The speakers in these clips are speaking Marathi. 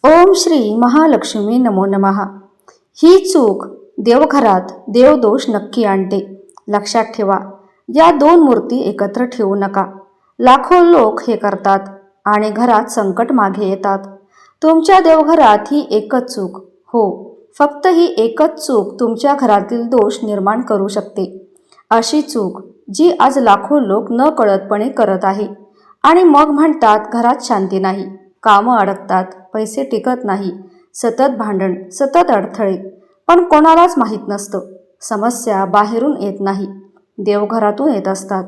ओम श्री महालक्ष्मी नमो नमः। ही चूक देवघरात देवदोष नक्की आणते। लक्षात ठेवा, या दोन मूर्ती एकत्र ठेवू नका। लाखो लोक हे करतात आणि घरात संकट मागे येतात। तुमच्या देवघरात ही एकच चूक, हो फक्त ही एकच चूक तुमच्या घरातील दोष निर्माण करू शकते। अशी चूक जी आज लाखो लोक न कळतपणे करत आहे आणि मग म्हणतात घरात शांती नाही, कामं अडकतात, पैसे टिकत नाही, सतत भांडण, सतत अडथळे। पण कोणालाच माहीत नसतं, समस्या बाहेरून येत नाही, देवघरातून येत असतात।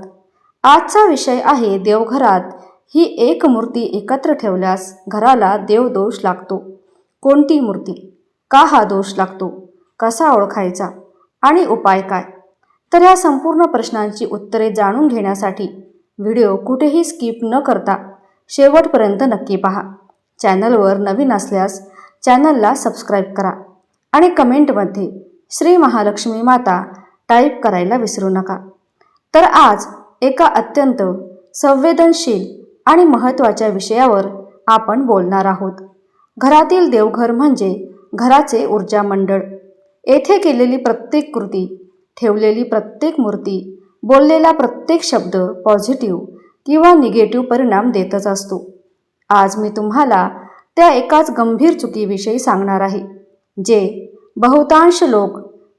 आजचा विषय आहे देवघरात ही एक मूर्ती एकत्र ठेवल्यास घराला देवदोष लागतो। कोणती मूर्ती, का हा दोष लागतो, कसा ओळखायचा आणि उपाय काय? तर या संपूर्ण प्रश्नांची उत्तरे जाणून घेण्यासाठी व्हिडिओ कुठेही स्किप न करता शेवटपर्यंत नक्की पहा। चॅनलवर नवीन असल्यास चॅनलला सबस्क्राईब करा आणि कमेंटमध्ये श्री महालक्ष्मी माता टाईप करायला विसरू नका। तर आज एका अत्यंत संवेदनशील आणि महत्त्वाच्या विषयावर आपण बोलणार आहोत। घरातील देवघर म्हणजे घराचे ऊर्जा मंडळ। येथे केलेली प्रत्येक कृती, ठेवलेली प्रत्येक मूर्ती, बोललेला प्रत्येक शब्द पॉझिटिव्ह किंवा निगेटिव्ह परिणाम देतच असतो। आज मी तुम्हाला त्या एकाच गंभीर चुकीविषयी सांगणार आहे, जे बहुतांश लोक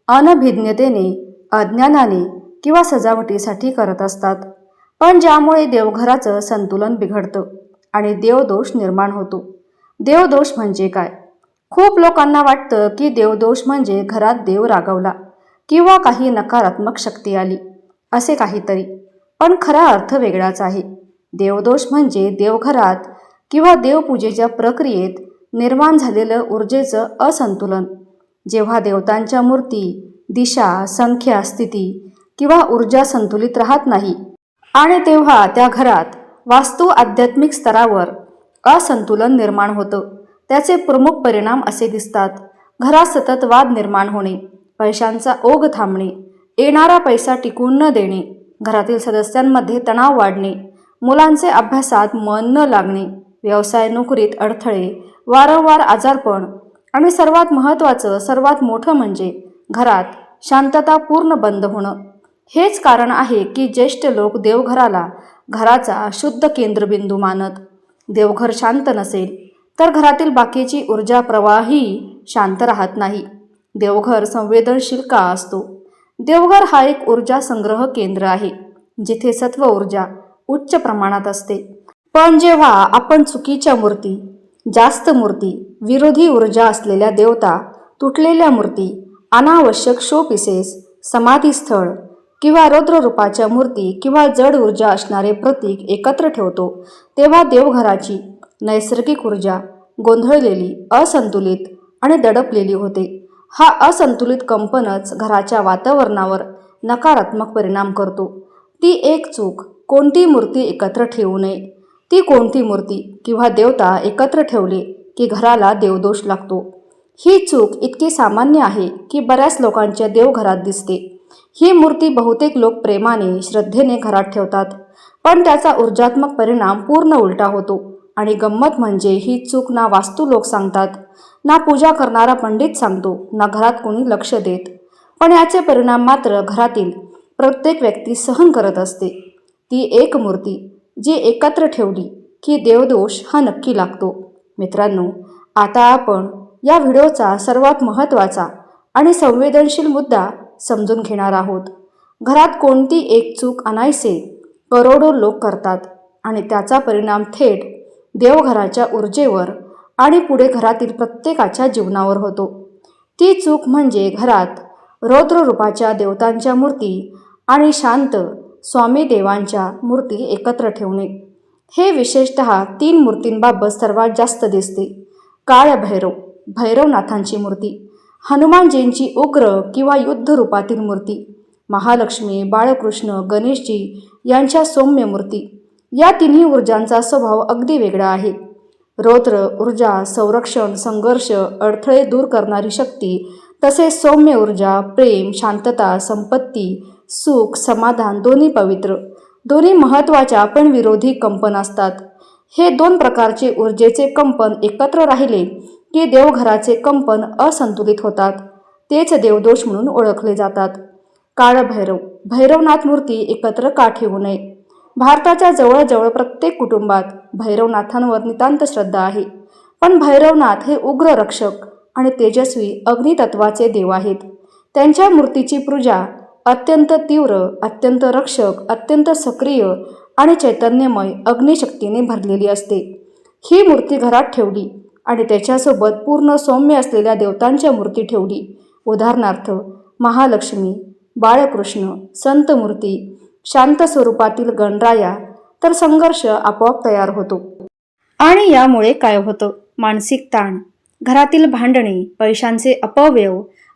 अनभिज्ञतेने, अज्ञानाने किंवा सजावटीसाठी करत असतात, पण ज्यामुळे देवघराचं संतुलन बिघडतं आणि देवदोष निर्माण होतो। देवदोष म्हणजे काय? खूप लोकांना वाटतं की देवदोष म्हणजे घरात देव रागवला किंवा काही नकारात्मक शक्ती आली, असे काहीतरी। पण खरा अर्थ वेगळाच आहे। देवदोष म्हणजे देवघरात किंवा देवपूजेच्या प्रक्रियेत निर्माण झालेलं ऊर्जेचं असंतुलन। जेव्हा देवतांच्या मूर्ती, दिशा, संख्या, स्थिती किंवा ऊर्जा संतुलित राहत नाही आणि तेव्हा त्या घरात वास्तू आध्यात्मिक स्तरावर असंतुलन निर्माण होतं। त्याचे प्रमुख परिणाम असे दिसतात: घरात सतत वाद निर्माण होणे, पैशांचा ओघ थांबणे, येणारा पैसा टिकून न देणे, घरातील सदस्यांमध्ये तणाव वाढणे, मुलांचे अभ्यासात मन न लागणे, व्यवसाय नोकरीत अडथळे, वारंवार आजारपण आणि सर्वात महत्त्वाचं, सर्वात मोठं म्हणजे घरात शांतता पूर्ण बंद होणं। हेच कारण आहे की ज्येष्ठ लोक देवघराला घराचा शुद्ध केंद्रबिंदू मानत। देवघर शांत नसेल तर घरातील बाकीची ऊर्जा प्रवाहही शांत राहत नाही। देवघर संवेदनशील का असतो? देवघर हा एक ऊर्जा संग्रह केंद्र आहे, जिथे सत्व ऊर्जा उच्च प्रमाणात असते। पण जेव्हा आपण चुकीच्या मूर्ती, जास्त मूर्ती, विरोधी ऊर्जा असलेल्या देवता, तुटलेल्या मूर्ती, अनावश्यक शो पीसेस, समाधीस्थळ किंवा रौद्ररूपाच्या मूर्ती किंवा जड ऊर्जा असणारे प्रतीक एकत्र ठेवतो, तेव्हा देवघराची नैसर्गिक ऊर्जा गोंधळलेली, असंतुलित आणि दडपलेली होते। हा असंतुलित कंपनच घराच्या वातावरणावर नकारात्मक परिणाम करतो। ती एक चूक, कोणती मूर्ती एकत्र ठेवू नये। ती कोणती मूर्ती किंवा देवता एकत्र ठेवले की घराला देवदोष लागतो। ही चूक इतकी सामान्य आहे की बऱ्याच लोकांच्या देवघरात दिसते। ही मूर्ती बहुतेक लोक प्रेमाने, श्रद्धेने घरात ठेवतात, पण त्याचा ऊर्जात्मक परिणाम पूर्ण उलटा होतो। आणि गंमत म्हणजे ही चूक ना वास्तू लोक सांगतात, ना पूजा करणारा पंडित सांगतो, ना घरात कोणी लक्ष देत, पण याचे परिणाम मात्र घरातील प्रत्येक व्यक्ती सहन करत असते। ती एक मूर्ती जी एकत्र ठेवली की देवदोष हा नक्की लागतो। मित्रांनो, आता आपण या व्हिडिओचा सर्वात महत्त्वाचा आणि संवेदनशील मुद्दा समजून घेणार आहोत। घरात कोणती एक चूक अनायसे करोडो लोक करतात आणि त्याचा परिणाम थेट देवघराच्या ऊर्जेवर आणि पुढे घरातील प्रत्येकाच्या जीवनावर होतो। ती चूक म्हणजे घरात रौद्ररूपाच्या देवतांच्या मूर्ती आणि शांत स्वामी देवांच्या मूर्ती एकत्र ठेवणे। हे विशेषतः 3 मूर्तींबाबत सर्वात जास्त दिसते: काळ भैरव, भैरवनाथांची मूर्ती, हनुमानजींची उग्र किंवा युद्ध रूपातील मूर्ती, महालक्ष्मी, बाळकृष्ण, गणेशजी यांच्या सौम्य मूर्ती। या तिन्ही ऊर्जांचा स्वभाव अगदी वेगळा आहे। रौद्र ऊर्जा संरक्षण, संघर्ष, अडथळे दूर करणारी शक्ती, तसेच सौम्य ऊर्जा प्रेम, शांतता, संपत्ती, सुख, समाधान, दोन्ही पवित्र, दोन्ही महत्त्वाच्या पण विरोधी कंपन असतात। हे दोन प्रकारचे ऊर्जेचे कंपन एकत्र राहिले की देवघराचे कंपन असंतुलित होतात. तेच देवदोष म्हणून ओळखले जातात. काळभैरव, भैरवनाथ मूर्ती एकत्र का ठेवू नये? भारताच्या जवळजवळ प्रत्येक कुटुंबात भैरवनाथांवर नितांत श्रद्धा आहे. पण भैरवनाथ हे उग्र रक्षक आणि तेजस्वी अग्नितत्वाचे देव आहेत. त्यांच्या मूर्तीची पूजा अत्यंत तीव्र, अत्यंत रक्षक, अत्यंत सक्रिय आणि चैतन्यमय अग्निशक्तीने भरलेली असते. ही मूर्ती घरात ठेवली आणि त्याच्यासोबत पूर्ण सौम्य असलेल्या देवतांच्या मूर्ती ठेवली, उदाहरणार्थ महालक्ष्मी, बाळकृष्ण, संत मूर्ती, शांत स्वरूपातील गणराया, तर संघर्ष आपोआप तयार होतो. आणि यामुळे काय होतं? मानसिक ताण, घरातील भांडणे, पैशांचे अपव्यय,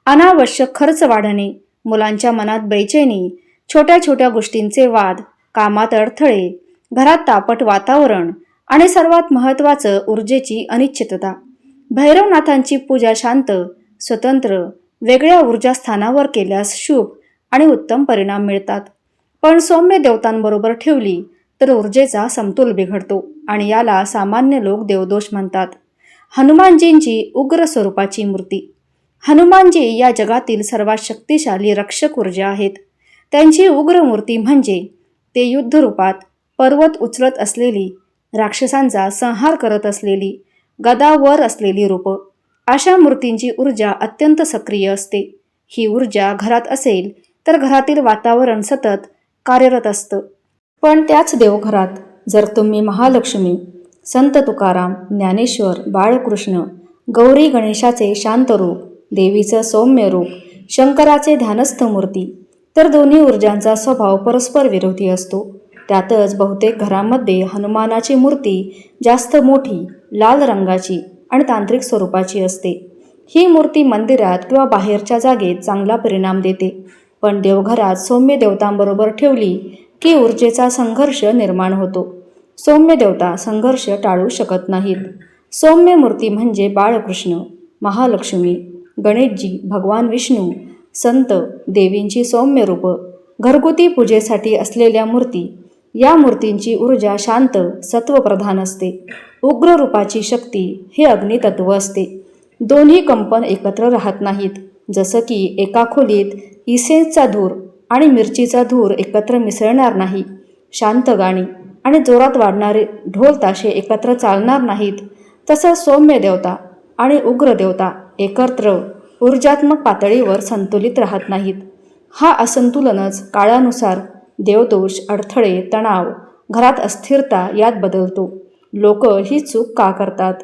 अनावश्यक खर्च वाढणे, मुलांच्या मनात बेचैनी, छोट्या छोट्या गोष्टींचे वाद, कामात अडथळे, घरात तापट वातावरण आणि सर्वात महत्त्वाचं ऊर्जेची अनिश्चितता. भैरवनाथांची पूजा शांत, स्वतंत्र, वेगळ्या ऊर्जा स्थानावर केल्यास शुभ आणि उत्तम परिणाम मिळतात. पण सौम्य देवतांबरोबर ठेवली तर ऊर्जेचा समतोल बिघडतो आणि याला सामान्य लोक देवदोष म्हणतात. हनुमानजींची उग्र स्वरूपाची मूर्ती. हनुमानजी या जगातील सर्वात शक्तिशाली रक्षक ऊर्जा आहेत. त्यांची उग्र मूर्ती म्हणजे ते युद्धरूपात पर्वत उचलत असलेली, राक्षसांचा संहार करत असलेली, गदावर असलेली रूपं. अशा मूर्तींची ऊर्जा अत्यंत सक्रिय असते. ही ऊर्जा घरात असेल तर घरातील वातावरण सतत कार्यरत असतं. पण त्याच देवघरात जर तुम्ही महालक्ष्मी, संत तुकाराम, ज्ञानेश्वर, बाळकृष्ण, गौरी गणेशाचे शांत रूप, देवीचं सौम्य रूप, शंकराचे ध्यानस्थ मूर्ती, तर दोन्ही ऊर्जांचा स्वभाव परस्पर विरोधी असतो. त्यातच बहुतेक घरामध्ये हनुमानाची मूर्ती जास्त मोठी, लाल रंगाची आणि तांत्रिक स्वरूपाची असते. ही मूर्ती मंदिरात किंवा बाहेरच्या जागेत चांगला परिणाम देते. पण देवघरात सौम्य देवतांबरोबर ठेवली की ऊर्जेचा संघर्ष निर्माण होतो. सौम्य देवता संघर्ष टाळू शकत नाहीत. सौम्य मूर्ती म्हणजे बाळकृष्ण, महालक्ष्मी, गणेशजी, भगवान विष्णू, संत, देवींची सौम्य रूपं, घरगुती पूजेसाठी असलेल्या मूर्ती. या मूर्तींची ऊर्जा शांत, सत्वप्रधान असते. उग्र रूपाची शक्ती हे अग्नितत्व असते. दोन्ही कंपन एकत्र राहत नाहीत. जसं की एका खोलीत इसेन्सचा धूर आणि मिरचीचा धूर एकत्र मिसळणार नाही. शांत गाणी आणि जोरात वाढणारे ढोल ताशे एकत्र चालणार नाहीत. तसं सौम्य देवता आणि उग्र देवता एकत्र ऊर्जात्मक पातळीवर संतुलित राहत नाहीत. हा असंतुलनच काळानुसार देवदोष, अडथळे, तणाव, घरात अस्थिरता यात बदलतो. लोक ही चूक का करतात?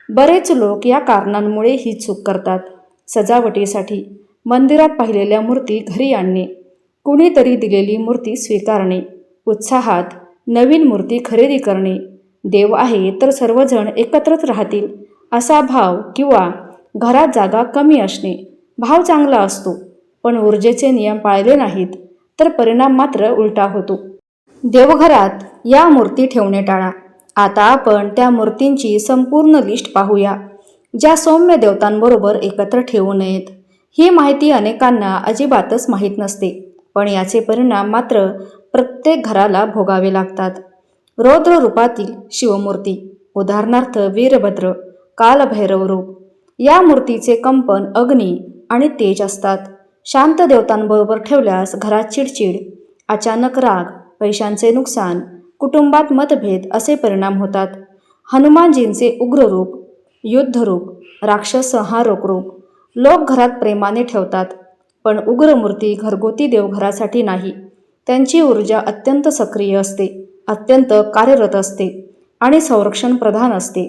बरेच लोक या कारणांमुळे ही चूक करतात. सजावटीसाठी मंदिरात पाहिलेल्या मूर्ती घरी आणणे, कुणीतरी दिलेली मूर्ती स्वीकारणे, उत्साहात नवीन मूर्ती खरेदी करणे, देव आहे तर सर्वजण एकत्रच राहतील असा भाव, किंवा घरात जागा कमी असणे. भाव चांगला असतो, पण ऊर्जेचे नियम पाळले नाहीत तर परिणाम मात्र उलटा होतो. देवघरात या मूर्ती ठेवणे टाळा. आता आपण त्या मूर्तींची संपूर्ण लिस्ट पाहूया, ज्या सौम्य देवतांबरोबर एकत्र ठेवू नयेत. ही माहिती अनेकांना अजिबातच माहीत नसते, पण याचे परिणाम मात्र प्रत्येक घराला भोगावे लागतात. रौद्र रूपातील शिवमूर्ती, उदाहरणार्थ वीरभद्र, कालभैरव रूप. या मूर्तीचे कंपन अग्नी आणि तेज असतात. शांत देवतांबरोबर ठेवल्यास घरात चिडचिड, अचानक राग, पैशांचे नुकसान, कुटुंबात मतभेद असे परिणाम होतात. हनुमानजींचे उग्र रूप, युद्धरूप, राक्षस संहारक रूप लोक घरात प्रेमाने ठेवतात. पण उग्र मूर्ती घरगुती देवघरासाठी नाही. त्यांची ऊर्जा अत्यंत सक्रिय असते, अत्यंत कार्यरत असते आणि संरक्षण प्रधान असते.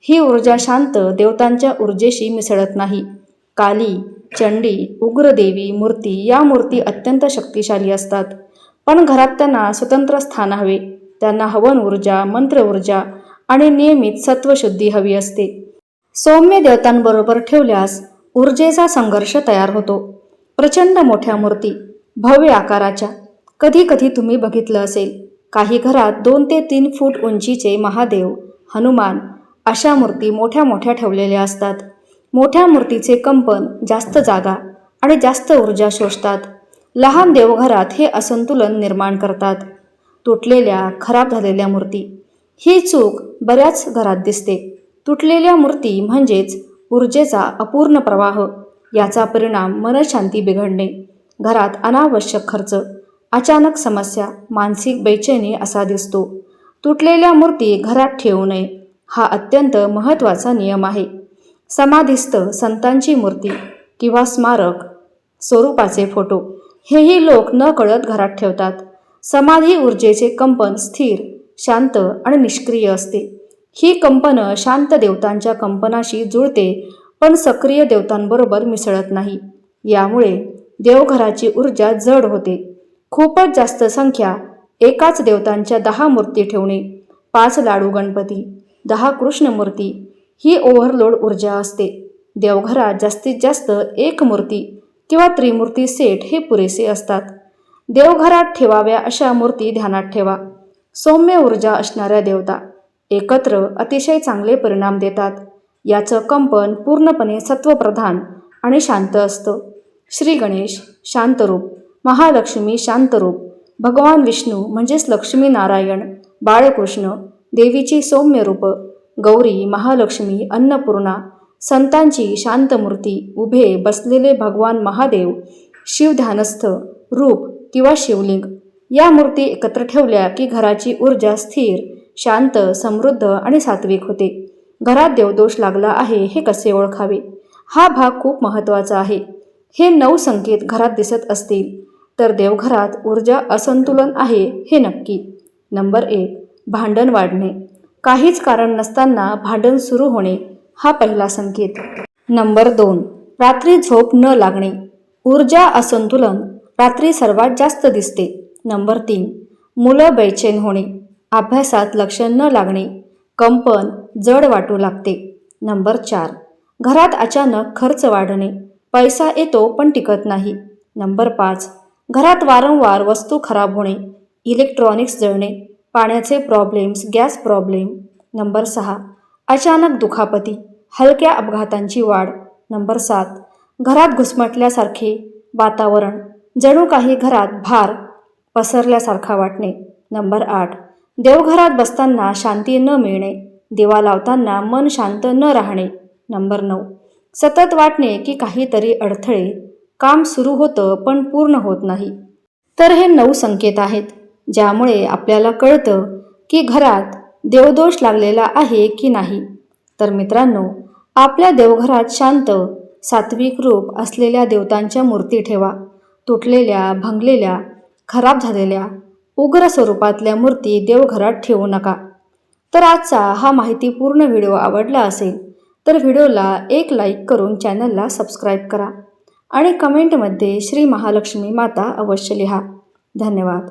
ही ऊर्जा शांत देवतांच्या ऊर्जेशी मिसळत नाही. काली, चंडी, उग्रदेवी मूर्ती या मूर्ती अत्यंत शक्तिशाली असतात. पण घरात त्यांना स्वतंत्र स्थान हवे. त्यांना हवन ऊर्जा, मंत्र ऊर्जा आणि नियमित सत्वशुद्धी हवी असते. सौम्य देवतांबरोबर ठेवल्यास ऊर्जेचा संघर्ष तयार होतो. प्रचंड मोठ्या मूर्ती, भव्य आकाराच्या. कधी कधी तुम्ही बघितलं असेल, काही घरात 2 ते 3 फूट उंचीचे महादेव, हनुमान अशा मूर्ती मोठ्या मोठ्या ठेवलेल्या असतात. मोठ्या मूर्तीचे कंपन जास्त जागा आणि जास्त ऊर्जा शोषतात. लहान देवघरात हे असंतुलन निर्माण करतात. तुटलेल्या, खराब झालेल्या मूर्ती. ही चूक बऱ्याच घरात दिसते. तुटलेल्या मूर्ती म्हणजेच ऊर्जेचा अपूर्ण प्रवाह. याचा परिणाम मनशांती बिघडणे, घरात अनावश्यक खर्च, अचानक समस्या, मानसिक बेचैनी असा दिसतो. तुटलेल्या मूर्ती घरात ठेवू नये हा अत्यंत महत्त्वाचा नियम आहे. समाधीस्थ संतांची मूर्ती किंवा स्मारक स्वरूपाचे फोटो हेही लोक न कळत घरात ठेवतात. समाधी ऊर्जेचे कंपन स्थिर, शांत आणि निष्क्रिय असते. ही कंपनं शांत देवतांच्या कंपनाशी जुळते पण सक्रिय देवतांबरोबर मिसळत नाही. यामुळे देवघराची ऊर्जा जड होते. खूपच जास्त संख्या एकाच देवतांच्या 10 मूर्ती ठेवणे, 5 लाडू गणपती, 10 कृष्ण मूर्ती ही ओव्हरलोड ऊर्जा असते. देवघरात जास्तीत जास्त एक मूर्ती किंवा त्रिमूर्ती सेट हे पुरेसे असतात. देवघरात ठेवाव्या अशा मूर्ती ध्यानात ठेवा. सौम्य ऊर्जा असणाऱ्या देवता एकत्र अतिशय चांगले परिणाम देतात. याचं कंपन पूर्णपणे सत्वप्रधान आणि शांत असतं. श्री गणेश शांतरूप, महालक्ष्मी शांतरूप, भगवान विष्णू म्हणजेच लक्ष्मी नारायण, बाळकृष्ण, देवीची सौम्य रूप, गौरी, महालक्ष्मी, अन्नपूर्णा, संतांची शांतमूर्ती, उभे बसलेले भगवान महादेव, शिवध्यानस्थ रूप किंवा शिवलिंग या मूर्ती एकत्र ठेवल्या की घराची ऊर्जा स्थिर, शांत, समृद्ध आणि सात्विक होते. घरात देवदोष लागला आहे हे कसे ओळखावे? हा भाग खूप महत्त्वाचा आहे. हे 9 संकेत घरात दिसत असतील तर देवघरात ऊर्जा असंतुलन आहे हे नक्की. नंबर 1, भांडण वाढणे. काहीच कारण नसताना भांडण सुरू होणे हा पहिला संकेत. नंबर 2, रात्री झोप न लागणे. ऊर्जा असंतुलन रात्री सर्वात जास्त दिसते. नंबर 3, मुलं बेचैन होणे, अभ्यासात लक्ष न लागणे, कंपन जड वाटू लागते. नंबर 4, घरात अचानक खर्च वाढणे, पैसा येतो पण टिकत नाही. नंबर 5, घरात वारंवार वस्तू खराब होणे, इलेक्ट्रॉनिक्स जळणे, पाण्याचे प्रॉब्लेम्स, गॅस प्रॉब्लेम. नंबर 6, अचानक दुखापती, हलक्या अपघातांची वाढ. नंबर 7, घरात घुसमटल्यासारखे वातावरण, जणू काही घरात भार पसरल्यासारखा वाटणे. नंबर 8, देवघरात बसताना शांती न मिळणे, दिवा लावताना मन शांत न राहणे. नंबर 9, सतत वाटणे की काहीतरी अडथळे, काम सुरू होतं पण पूर्ण होत नाही. तर हे 9 संकेत आहेत ज्यामुळे आपल्याला कळतं की घरात देवदोष लागलेला आहे की नाही. तर मित्रांनो, आपल्या देवघरात शांत, सात्विक रूप असलेल्या देवतांच्या मूर्ती ठेवा. तुटलेल्या, भंगलेल्या, खराब झालेल्या, उग्र स्वरूपातल्या मूर्ती देवघरात ठेवू नका. तर आजचा हा माहितीपूर्ण व्हिडिओ आवडला असेल तर व्हिडिओला एक लाईक करून चॅनलला सबस्क्राईब करा आणि कमेंटमध्ये श्री महालक्ष्मी माता अवश्य लिहा. धन्यवाद.